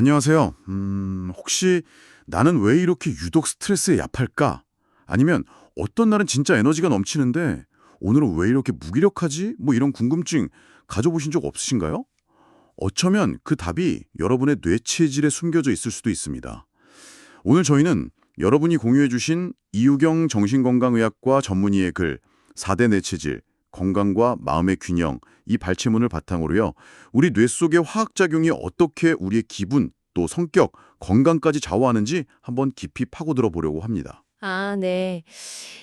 안녕하세요. 혹시 나는 왜 이렇게 유독 스트레스에 약할까? 아니면 어떤 날은 진짜 에너지가 넘치는데 오늘은 왜 이렇게 무기력하지? 뭐 이런 궁금증 가져보신 적 없으신가요? 어쩌면 그 답이 여러분의 뇌 체질에 숨겨져 있을 수도 있습니다. 오늘 저희는 여러분이 공유해 주신 이유경 정신건강의학과 전문의의 글 4대 뇌체질, 건강과 마음의 균형 이 발췌문을 바탕으로요. 우리 뇌 속의 화학작용이 어떻게 우리의 기분, 또 성격, 건강까지 좌우하는지 한번 깊이 파고들어 보려고 합니다. 아, 네.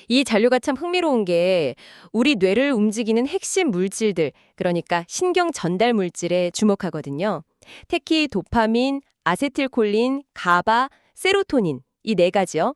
이 자료가 참 흥미로운 게 우리 뇌를 움직이는 핵심 물질들, 그러니까 신경 전달 물질에 주목하거든요. 특히 도파민, 아세틸콜린, 가바, 세로토닌 이 네 가지요.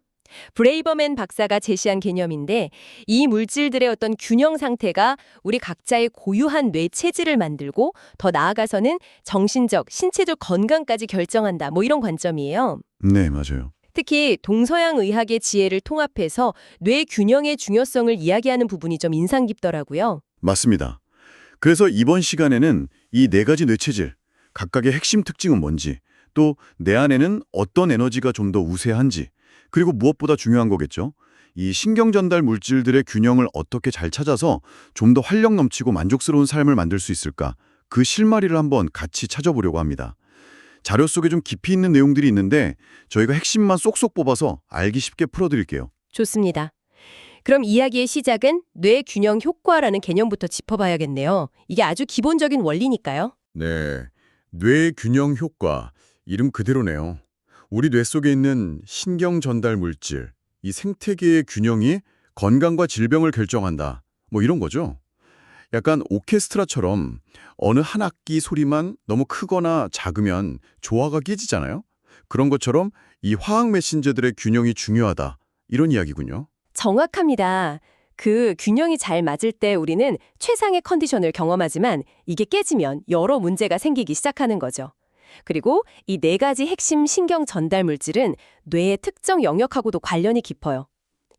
브레이버맨 박사가 제시한 개념인데 이 물질들의 어떤 균형 상태가 우리 각자의 고유한 뇌 체질을 만들고 더 나아가서는 정신적, 신체적 건강까지 결정한다. 뭐 이런 관점이에요. 네, 맞아요. 특히 동서양 의학의 지혜를 통합해서 뇌 균형의 중요성을 이야기하는 부분이 좀 인상 깊더라고요. 맞습니다. 그래서 이번 시간에는 이 네 가지 뇌체질, 각각의 핵심 특징은 뭔지, 또 내 안에는 어떤 에너지가 좀 더 우세한지, 그리고 무엇보다 중요한 거겠죠. 이 신경 전달 물질들의 균형을 어떻게 잘 찾아서 좀 더 활력 넘치고 만족스러운 삶을 만들 수 있을까? 그 실마리를 한번 같이 찾아보려고 합니다. 자료 속에 좀 깊이 있는 내용들이 있는데 저희가 핵심만 쏙쏙 뽑아서 알기 쉽게 풀어드릴게요. 좋습니다. 그럼 이야기의 시작은 뇌 균형 효과라는 개념부터 짚어봐야겠네요. 이게 아주 기본적인 원리니까요. 네, 뇌 균형 효과, 이름 그대로네요. 우리 뇌 속에 있는 신경 전달 물질, 이 생태계의 균형이 건강과 질병을 결정한다. 뭐 이런 거죠. 약간 오케스트라처럼 어느 한 악기 소리만 너무 크거나 작으면 조화가 깨지잖아요. 그런 것처럼 이 화학 메신저들의 균형이 중요하다. 이런 이야기군요. 정확합니다. 그 균형이 잘 맞을 때 우리는 최상의 컨디션을 경험하지만 이게 깨지면 여러 문제가 생기기 시작하는 거죠. 그리고 이 네 가지 핵심 신경 전달 물질은 뇌의 특정 영역하고도 관련이 깊어요.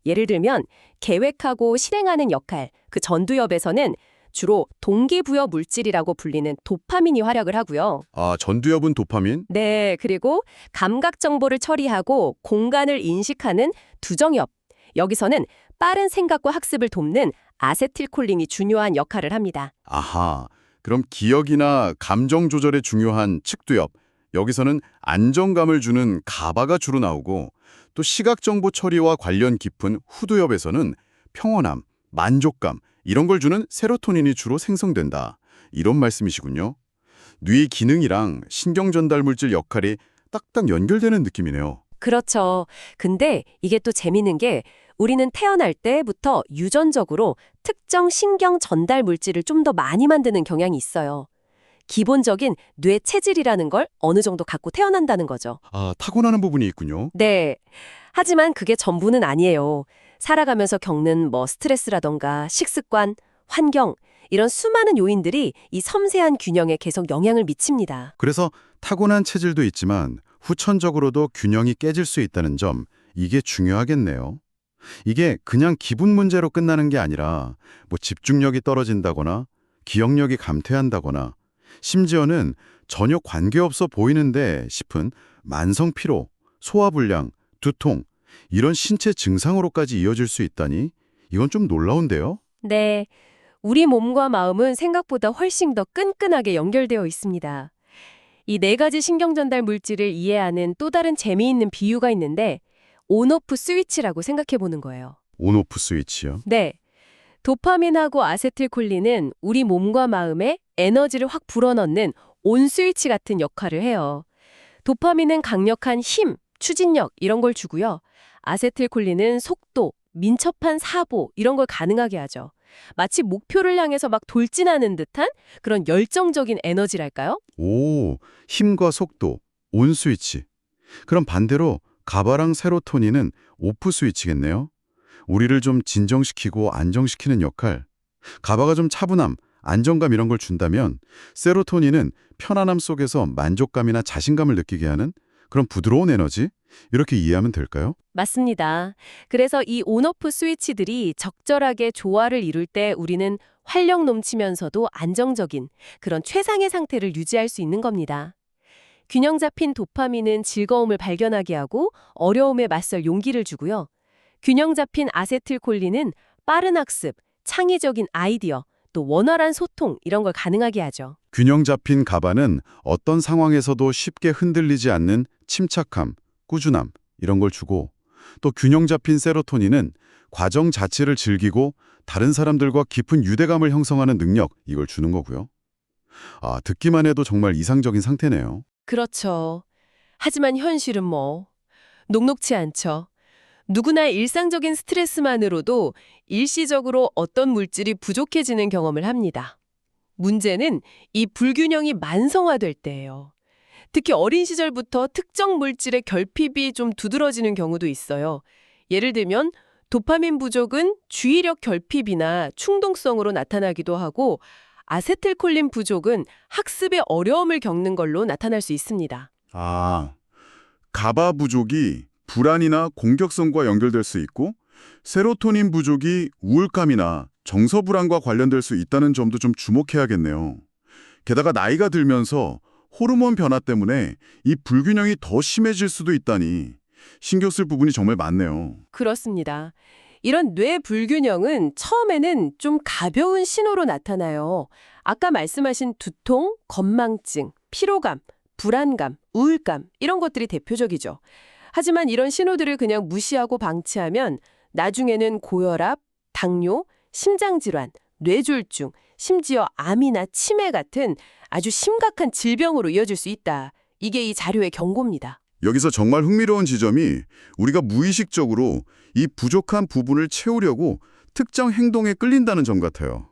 예를 들면 계획하고 실행하는 역할, 그 전두엽에서는 주로 동기부여 물질이라고 불리는 도파민이 활약을 하고요. 아, 전두엽은 도파민? 네, 그리고 감각 정보를 처리하고 공간을 인식하는 두정엽. 여기서는 빠른 생각과 학습을 돕는 아세틸콜린이 중요한 역할을 합니다. 아하, 그럼 기억이나 감정 조절에 중요한 측두엽, 여기서는 안정감을 주는 가바가 주로 나오고 또 시각 정보 처리와 관련 깊은 후두엽에서는 평온함, 만족감 이런 걸 주는 세로토닌이 주로 생성된다. 이런 말씀이시군요. 뇌 기능이랑 신경 전달 물질 역할이 딱딱 연결되는 느낌이네요. 그렇죠. 근데 이게 또 재미있는 게 우리는 태어날 때부터 유전적으로 특정 신경 전달 물질을 좀 더 많이 만드는 경향이 있어요. 기본적인 뇌 체질이라는 걸 어느 정도 갖고 태어난다는 거죠. 아, 타고나는 부분이 있군요. 네. 하지만 그게 전부는 아니에요. 살아가면서 겪는 스트레스라던가 식습관, 환경, 이런 수많은 요인들이 이 섬세한 균형에 계속 영향을 미칩니다. 그래서 타고난 체질도 있지만 후천적으로도 균형이 깨질 수 있다는 점, 이게 중요하겠네요. 이게 그냥 기분 문제로 끝나는 게 아니라 뭐 집중력이 떨어진다거나 기억력이 감퇴한다거나 심지어는 전혀 관계없어 보이는데 싶은 만성 피로, 소화불량, 두통 이런 신체 증상으로까지 이어질 수 있다니 이건 좀 놀라운데요? 네. 우리 몸과 마음은 생각보다 훨씬 더 끈끈하게 연결되어 있습니다. 이 네 가지 신경 전달 물질을 이해하는 또 다른 재미있는 비유가 있는데 온오프 스위치라고 생각해 보는 거예요. 온오프 스위치요? 네. 도파민하고 아세틸콜린은 우리 몸과 마음에 에너지를 확 불어넣는 온 스위치 같은 역할을 해요. 도파민은 강력한 힘, 추진력 이런 걸 주고요. 아세틸콜린은 속도, 민첩한 사고 이런 걸 가능하게 하죠. 마치 목표를 향해서 막 돌진하는 듯한 그런 열정적인 에너지랄까요? 오, 힘과 속도, 온 스위치. 그럼 반대로 가바랑 세로토닌은 오프 스위치겠네요? 우리를 좀 진정시키고 안정시키는 역할. 가바가 좀 차분함, 안정감 이런 걸 준다면 세로토닌은 편안함 속에서 만족감이나 자신감을 느끼게 하는 그런 부드러운 에너지? 이렇게 이해하면 될까요? 맞습니다. 그래서 이 온오프 스위치들이 적절하게 조화를 이룰 때 우리는 활력 넘치면서도 안정적인 그런 최상의 상태를 유지할 수 있는 겁니다. 균형 잡힌 도파민은 즐거움을 발견하게 하고 어려움에 맞설 용기를 주고요. 균형 잡힌 아세틸콜린은 빠른 학습, 창의적인 아이디어, 또 원활한 소통 이런 걸 가능하게 하죠. 균형 잡힌 가바는 어떤 상황에서도 쉽게 흔들리지 않는 침착함, 꾸준함 이런 걸 주고 또 균형 잡힌 세로토닌은 과정 자체를 즐기고 다른 사람들과 깊은 유대감을 형성하는 능력 이걸 주는 거고요. 아, 듣기만 해도 정말 이상적인 상태네요. 그렇죠. 하지만 현실은 녹록치 않죠. 누구나 일상적인 스트레스만으로도 일시적으로 어떤 물질이 부족해지는 경험을 합니다. 문제는 이 불균형이 만성화될 때예요. 특히 어린 시절부터 특정 물질의 결핍이 좀 두드러지는 경우도 있어요. 예를 들면 도파민 부족은 주의력 결핍이나 충동성으로 나타나기도 하고 아세틸콜린 부족은 학습에 어려움을 겪는 걸로 나타날 수 있습니다. 아, 가바 부족이 불안이나 공격성과 연결될 수 있고 세로토닌 부족이 우울감이나 정서 불안과 관련될 수 있다는 점도 좀 주목해야겠네요. 게다가 나이가 들면서 호르몬 변화 때문에 이 불균형이 더 심해질 수도 있다니 신경 쓸 부분이 정말 많네요. 그렇습니다. 이런 뇌 불균형은 처음에는 좀 가벼운 신호로 나타나요. 아까 말씀하신 두통, 건망증, 피로감, 불안감, 우울감 이런 것들이 대표적이죠. 하지만 이런 신호들을 그냥 무시하고 방치하면 나중에는 고혈압, 당뇨, 심장질환, 뇌졸중, 심지어 암이나 치매 같은 아주 심각한 질병으로 이어질 수 있다. 이게 이 자료의 경고입니다. 여기서 정말 흥미로운 지점이 우리가 무의식적으로 이 부족한 부분을 채우려고 특정 행동에 끌린다는 점 같아요.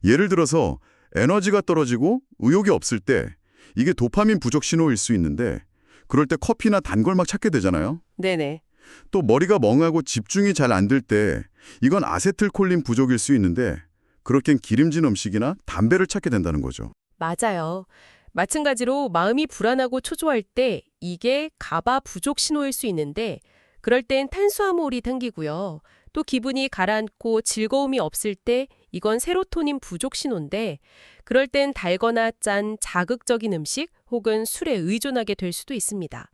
예를 들어서 에너지가 떨어지고 의욕이 없을 때 이게 도파민 부족 신호일 수 있는데 그럴 때 커피나 단 걸 막 찾게 되잖아요. 네네. 또 머리가 멍하고 집중이 잘 안 될 때 이건 아세틸콜린 부족일 수 있는데 그럴 땐 기름진 음식이나 담배를 찾게 된다는 거죠. 맞아요. 마찬가지로 마음이 불안하고 초조할 때 이게 가바 부족 신호일 수 있는데 그럴 땐 탄수화물이 당기고요. 또 기분이 가라앉고 즐거움이 없을 때 이건 세로토닌 부족 신호인데 그럴 땐 달거나 짠 자극적인 음식 혹은 술에 의존하게 될 수도 있습니다.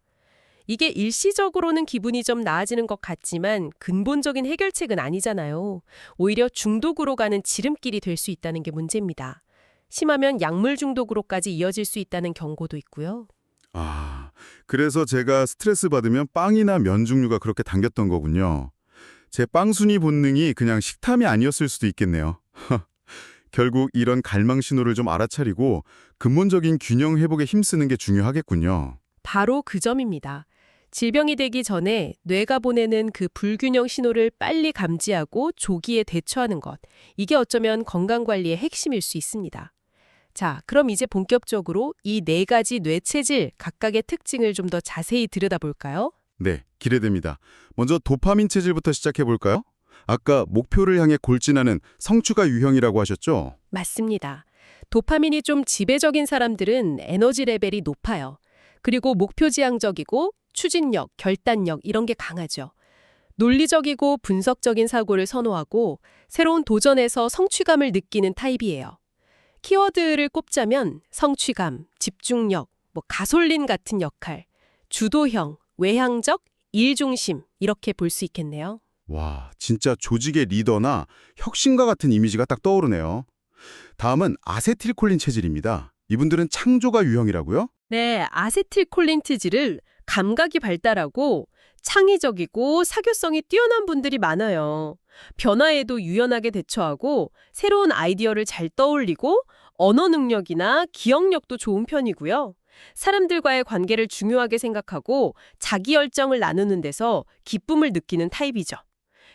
이게 일시적으로는 기분이 좀 나아지는 것 같지만 근본적인 해결책은 아니잖아요. 오히려 중독으로 가는 지름길이 될 수 있다는 게 문제입니다. 심하면 약물 중독으로까지 이어질 수 있다는 경고도 있고요. 아, 그래서 제가 스트레스 받으면 빵이나 면 종류가 그렇게 당겼던 거군요. 제 빵순이 본능이 그냥 식탐이 아니었을 수도 있겠네요. 결국 이런 갈망 신호를 좀 알아차리고 근본적인 균형 회복에 힘쓰는 게 중요하겠군요. 바로 그 점입니다. 질병이 되기 전에 뇌가 보내는 그 불균형 신호를 빨리 감지하고 조기에 대처하는 것. 이게 어쩌면 건강관리의 핵심일 수 있습니다. 자, 그럼 이제 본격적으로 이 네 가지 뇌체질 각각의 특징을 좀 더 자세히 들여다볼까요? 네, 기대됩니다. 먼저 도파민 체질부터 시작해 볼까요? 아까 목표를 향해 골진하는 성취가 유형이라고 하셨죠? 맞습니다. 도파민이 좀 지배적인 사람들은 에너지 레벨이 높아요. 그리고 목표지향적이고 추진력, 결단력 이런 게 강하죠. 논리적이고 분석적인 사고를 선호하고 새로운 도전에서 성취감을 느끼는 타입이에요. 키워드를 꼽자면 성취감, 집중력, 가솔린 같은 역할, 주도형, 외향적, 일중심 이렇게 볼 수 있겠네요. 와, 진짜 조직의 리더나 혁신가 같은 이미지가 딱 떠오르네요. 다음은 아세틸콜린 체질입니다. 이분들은 창조가 유형이라고요? 네, 아세틸콜린 체질을 감각이 발달하고 창의적이고 사교성이 뛰어난 분들이 많아요. 변화에도 유연하게 대처하고 새로운 아이디어를 잘 떠올리고 언어 능력이나 기억력도 좋은 편이고요. 사람들과의 관계를 중요하게 생각하고 자기 열정을 나누는 데서 기쁨을 느끼는 타입이죠.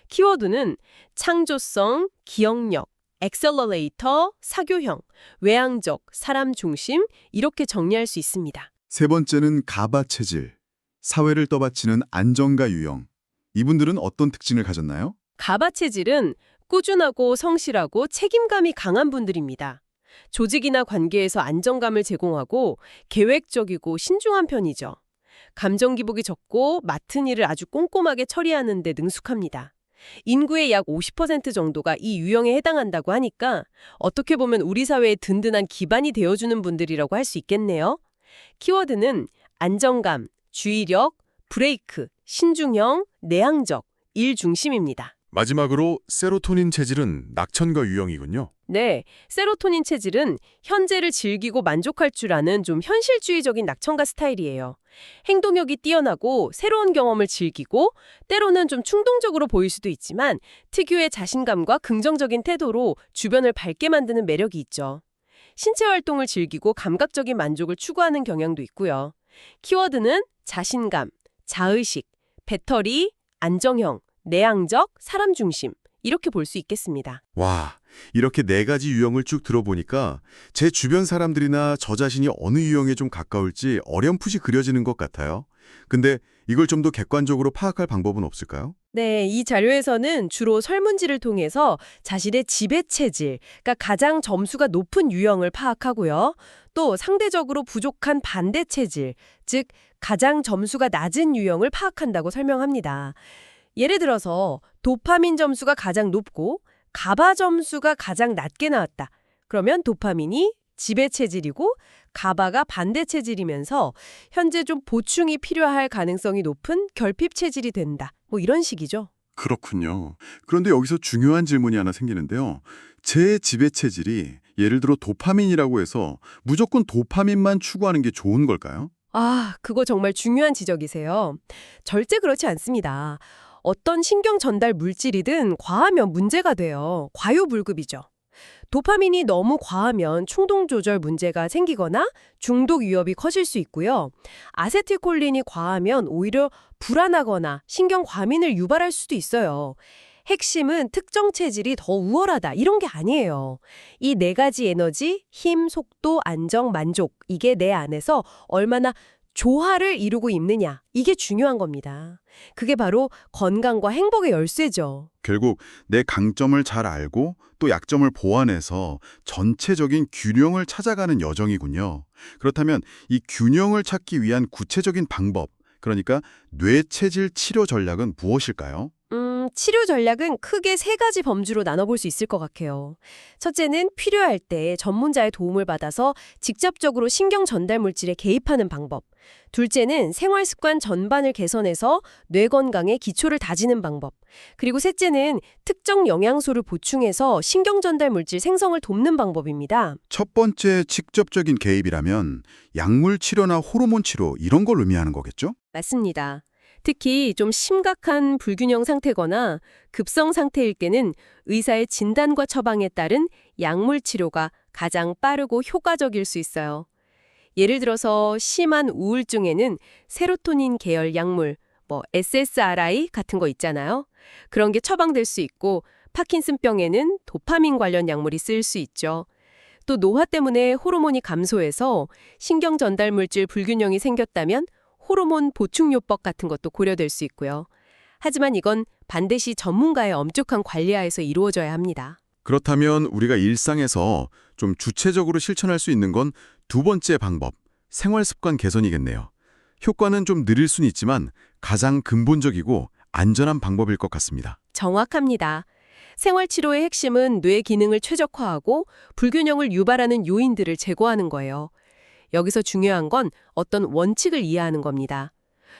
키워드는 창조성, 기억력, 엑셀러레이터, 사교형, 외향적, 사람 중심 이렇게 정리할 수 있습니다. 세 번째는 가바 체질. 사회를 떠받치는 안정가 유형. 이분들은 어떤 특징을 가졌나요? 가바 체질은 꾸준하고 성실하고 책임감이 강한 분들입니다. 조직이나 관계에서 안정감을 제공하고 계획적이고 신중한 편이죠. 감정 기복이 적고 맡은 일을 아주 꼼꼼하게 처리하는 데 능숙합니다. 인구의 약 50% 정도가 이 유형에 해당한다고 하니까 어떻게 보면 우리 사회의 든든한 기반이 되어주는 분들이라고 할 수 있겠네요. 키워드는 안정감, 주의력, 브레이크, 신중형, 내향적, 일 중심입니다. 마지막으로 세로토닌 체질은 낙천과 유형이군요. 네, 세로토닌 체질은 현재를 즐기고 만족할 줄 아는 좀 현실주의적인 낙천가 스타일이에요. 행동력이 뛰어나고 새로운 경험을 즐기고 때로는 좀 충동적으로 보일 수도 있지만 특유의 자신감과 긍정적인 태도로 주변을 밝게 만드는 매력이 있죠. 신체 활동을 즐기고 감각적인 만족을 추구하는 경향도 있고요. 키워드는 자신감, 자의식, 배터리, 안정형, 내향적, 사람 중심 이렇게 볼 수 있겠습니다. 와, 이렇게 네 가지 유형을 쭉 들어보니까 제 주변 사람들이나 저 자신이 어느 유형에 좀 가까울지 어렴풋이 그려지는 것 같아요. 근데 이걸 좀 더 객관적으로 파악할 방법은 없을까요? 네, 이 자료에서는 주로 설문지를 통해서 자신의 지배 체질, 그러니까 가장 점수가 높은 유형을 파악하고요. 또 상대적으로 부족한 반대 체질, 즉 가장 점수가 낮은 유형을 파악한다고 설명합니다. 예를 들어서 도파민 점수가 가장 높고 가바 점수가 가장 낮게 나왔다. 그러면 도파민이 지배 체질이고 가바가 반대 체질이면서 현재 좀 보충이 필요할 가능성이 높은 결핍 체질이 된다. 뭐 이런 식이죠. 그렇군요. 그런데 여기서 중요한 질문이 하나 생기는데요. 제 지배 체질이 예를 들어 도파민이라고 해서 무조건 도파민만 추구하는 게 좋은 걸까요? 아, 그거 정말 중요한 지적이세요. 절대 그렇지 않습니다. 어떤 신경 전달 물질이든 과하면 문제가 돼요. 과유불급이죠. 도파민이 너무 과하면 충동 조절 문제가 생기거나 중독 위협이 커질 수 있고요. 아세틸콜린이 과하면 오히려 불안하거나 신경 과민을 유발할 수도 있어요. 핵심은 특정 체질이 더 우월하다 이런 게 아니에요. 이 네 가지 에너지, 힘, 속도, 안정, 만족 이게 내 안에서 얼마나 조화를 이루고 있느냐 이게 중요한 겁니다. 그게 바로 건강과 행복의 열쇠죠. 결국 내 강점을 잘 알고 또 약점을 보완해서 전체적인 균형을 찾아가는 여정이군요. 그렇다면 이 균형을 찾기 위한 구체적인 방법, 그러니까 뇌체질 치료 전략은 무엇일까요? 치료 전략은 크게 세 가지 범주로 나눠볼 수 있을 것 같아요. 첫째는 필요할 때 전문자의 도움을 받아서 직접적으로 신경 전달 물질에 개입하는 방법. 둘째는 생활 습관 전반을 개선해서 뇌 건강에 기초를 다지는 방법. 그리고 셋째는 특정 영양소를 보충해서 신경 전달 물질 생성을 돕는 방법입니다. 첫 번째 직접적인 개입이라면 약물 치료나 호르몬 치료 이런 걸 의미하는 거겠죠? 맞습니다. 특히 좀 심각한 불균형 상태거나 급성 상태일 때는 의사의 진단과 처방에 따른 약물 치료가 가장 빠르고 효과적일 수 있어요. 예를 들어서 심한 우울증에는 세로토닌 계열 약물, SSRI 같은 거 있잖아요. 그런 게 처방될 수 있고 파킨슨병에는 도파민 관련 약물이 쓰일 수 있죠. 또 노화 때문에 호르몬이 감소해서 신경 전달 물질 불균형이 생겼다면 호르몬 보충요법 같은 것도 고려될 수 있고요. 하지만 이건 반드시 전문가의 엄격한 관리하에서 이루어져야 합니다. 그렇다면 우리가 일상에서 좀 주체적으로 실천할 수 있는 건 두 번째 방법, 생활 습관 개선이겠네요. 효과는 좀 느릴 수는 있지만 가장 근본적이고 안전한 방법일 것 같습니다. 정확합니다. 생활치료의 핵심은 뇌 기능을 최적화하고 불균형을 유발하는 요인들을 제거하는 거예요. 여기서 중요한 건 어떤 원칙을 이해하는 겁니다.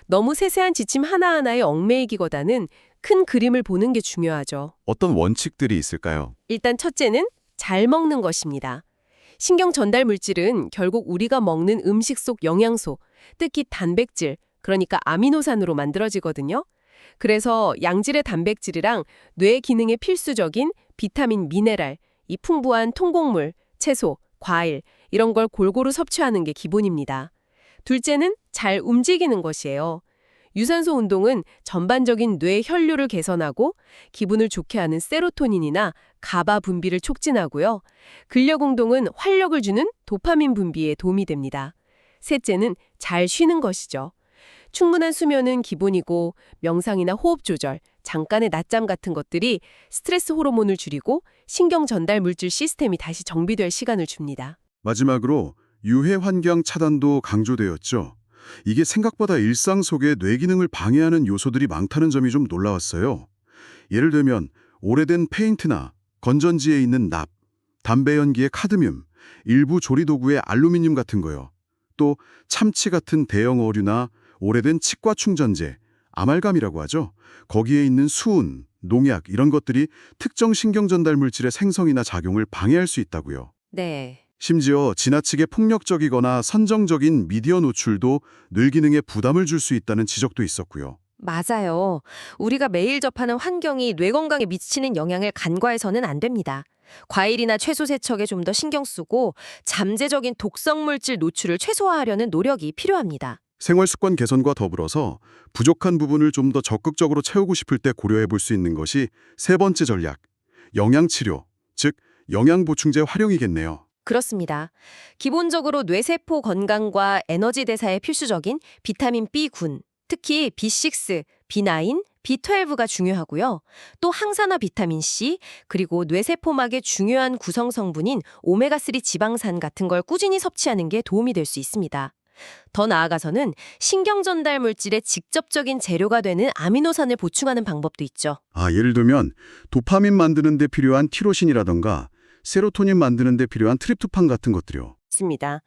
너무 세세한 지침 하나하나에 얽매이기보다는 큰 그림을 보는 게 중요하죠. 어떤 원칙들이 있을까요? 일단 첫째는 잘 먹는 것입니다. 신경 전달 물질은 결국 우리가 먹는 음식 속 영양소, 특히 단백질, 그러니까 아미노산으로 만들어지거든요. 그래서 양질의 단백질이랑 뇌 기능에 필수적인 비타민, 미네랄, 이 풍부한 통곡물, 채소, 과일 이런 걸 골고루 섭취하는 게 기본입니다. 둘째는 잘 움직이는 것이에요. 유산소 운동은 전반적인 뇌 혈류를 개선하고 기분을 좋게 하는 세로토닌이나 가바 분비를 촉진하고요. 근력 운동은 활력을 주는 도파민 분비에 도움이 됩니다. 셋째는 잘 쉬는 것이죠. 충분한 수면은 기본이고 명상이나 호흡 조절, 잠깐의 낮잠 같은 것들이 스트레스 호르몬을 줄이고 신경 전달 물질 시스템이 다시 정비될 시간을 줍니다. 마지막으로 유해 환경 차단도 강조되었죠. 이게 생각보다 일상 속에 뇌 기능을 방해하는 요소들이 많다는 점이 좀 놀라웠어요. 예를 들면 오래된 페인트나 건전지에 있는 납, 담배 연기의 카드뮴, 일부 조리도구의 알루미늄 같은 거요. 또 참치 같은 대형 어류나 오래된 치과 충전재, 아말감이라고 하죠. 거기에 있는 수은, 농약 이런 것들이 특정 신경전달 물질의 생성이나 작용을 방해할 수 있다고요. 네. 심지어 지나치게 폭력적이거나 선정적인 미디어 노출도 뇌 기능에 부담을 줄 수 있다는 지적도 있었고요. 맞아요. 우리가 매일 접하는 환경이 뇌 건강에 미치는 영향을 간과해서는 안 됩니다. 과일이나 채소 세척에 좀 더 신경 쓰고 잠재적인 독성 물질 노출을 최소화하려는 노력이 필요합니다. 생활 습관 개선과 더불어서 부족한 부분을 좀 더 적극적으로 채우고 싶을 때 고려해 볼 수 있는 것이 세 번째 전략, 영양치료, 즉 영양보충제 활용이겠네요. 그렇습니다. 기본적으로 뇌세포 건강과 에너지 대사에 필수적인 비타민 B군, 특히 B6, B9, B12가 중요하고요. 또 항산화 비타민 C, 그리고 뇌세포막의 중요한 구성 성분인 오메가3 지방산 같은 걸 꾸준히 섭취하는 게 도움이 될 수 있습니다. 더 나아가서는 신경 전달 물질의 직접적인 재료가 되는 아미노산을 보충하는 방법도 있죠. 예를 들면 도파민 만드는 데 필요한 티로신이라던가 세로토닌 만드는 데 필요한 트립토판 같은 것들이요. 있습니다.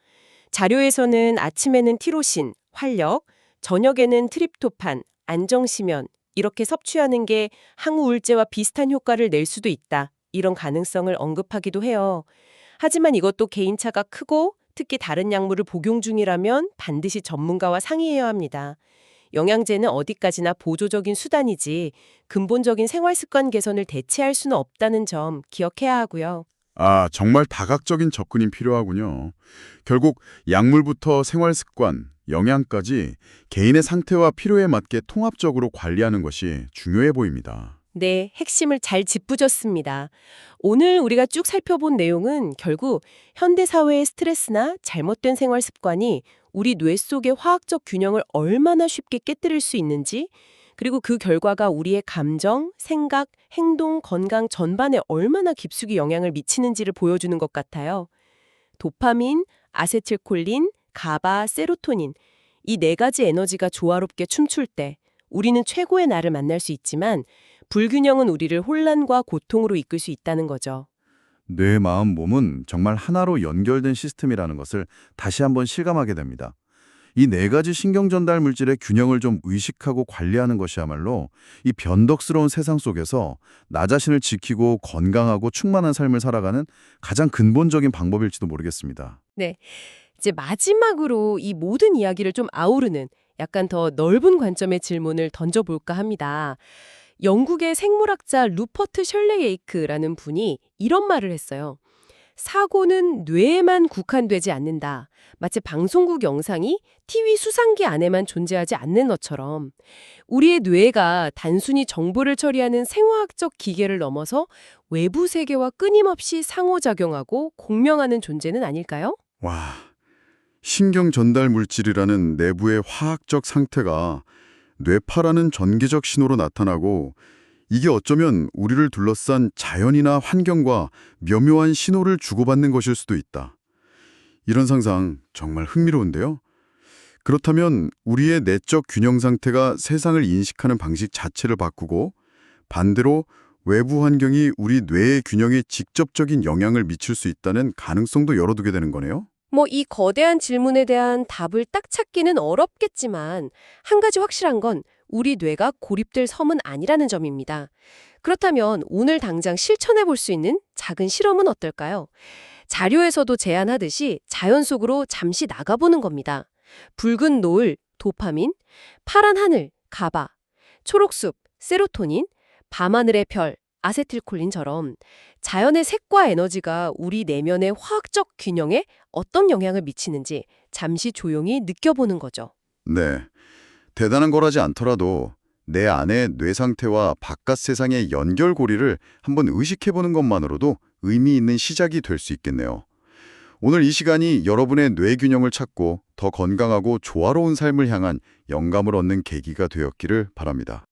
자료에서는 아침에는 티로신, 활력, 저녁에는 트립토판, 안정시면 이렇게 섭취하는 게 항우울제와 비슷한 효과를 낼 수도 있다. 이런 가능성을 언급하기도 해요. 하지만 이것도 개인차가 크고 특히 다른 약물을 복용 중이라면 반드시 전문가와 상의해야 합니다. 영양제는 어디까지나 보조적인 수단이지 근본적인 생활습관 개선을 대체할 수는 없다는 점 기억해야 하고요. 정말 다각적인 접근이 필요하군요. 결국 약물부터 생활습관, 영양까지 개인의 상태와 필요에 맞게 통합적으로 관리하는 것이 중요해 보입니다. 네, 핵심을 잘 짚으셨습니다. 오늘 우리가 쭉 살펴본 내용은 결국 현대사회의 스트레스나 잘못된 생활 습관이 우리 뇌 속의 화학적 균형을 얼마나 쉽게 깨뜨릴 수 있는지, 그리고 그 결과가 우리의 감정, 생각, 행동, 건강 전반에 얼마나 깊숙이 영향을 미치는지를 보여주는 것 같아요. 도파민, 아세틸콜린, 가바, 세로토닌, 이 네 가지 에너지가 조화롭게 춤출 때 우리는 최고의 나를 만날 수 있지만 불균형은 우리를 혼란과 고통으로 이끌 수 있다는 거죠. 뇌, 마음, 몸은 정말 하나로 연결된 시스템이라는 것을 다시 한번 실감하게 됩니다. 이 네 가지 신경 전달 물질의 균형을 좀 의식하고 관리하는 것이야말로 이 변덕스러운 세상 속에서 나 자신을 지키고 건강하고 충만한 삶을 살아가는 가장 근본적인 방법일지도 모르겠습니다. 이제 마지막으로 이 모든 이야기를 좀 아우르는 약간 더 넓은 관점의 질문을 던져볼까 합니다. 영국의 생물학자 루퍼트 셜레게이크라는 분이 이런 말을 했어요. 사고는 뇌에만 국한되지 않는다. 마치 방송국 영상이 TV 수상기 안에만 존재하지 않는 것처럼 우리의 뇌가 단순히 정보를 처리하는 생화학적 기계를 넘어서 외부 세계와 끊임없이 상호작용하고 공명하는 존재는 아닐까요? 와, 신경 전달 물질이라는 내부의 화학적 상태가 뇌파라는 전기적 신호로 나타나고 이게 어쩌면 우리를 둘러싼 자연이나 환경과 묘묘한 신호를 주고받는 것일 수도 있다. 이런 상상 정말 흥미로운데요. 그렇다면 우리의 내적 균형 상태가 세상을 인식하는 방식 자체를 바꾸고 반대로 외부 환경이 우리 뇌의 균형에 직접적인 영향을 미칠 수 있다는 가능성도 열어두게 되는 거네요. 이 거대한 질문에 대한 답을 딱 찾기는 어렵겠지만 한 가지 확실한 건 우리 뇌가 고립될 섬은 아니라는 점입니다. 그렇다면 오늘 당장 실천해 볼 수 있는 작은 실험은 어떨까요? 자료에서도 제안하듯이 자연 속으로 잠시 나가보는 겁니다. 붉은 노을, 도파민, 파란 하늘, 가바, 초록숲, 세로토닌, 밤하늘의 별, 아세틸콜린처럼 자연의 색과 에너지가 우리 내면의 화학적 균형에 어떤 영향을 미치는지 잠시 조용히 느껴보는 거죠. 네, 대단한 거라지 않더라도 내 안의 뇌 상태와 바깥 세상의 연결고리를 한번 의식해보는 것만으로도 의미 있는 시작이 될 수 있겠네요. 오늘 이 시간이 여러분의 뇌 균형을 찾고 더 건강하고 조화로운 삶을 향한 영감을 얻는 계기가 되었기를 바랍니다.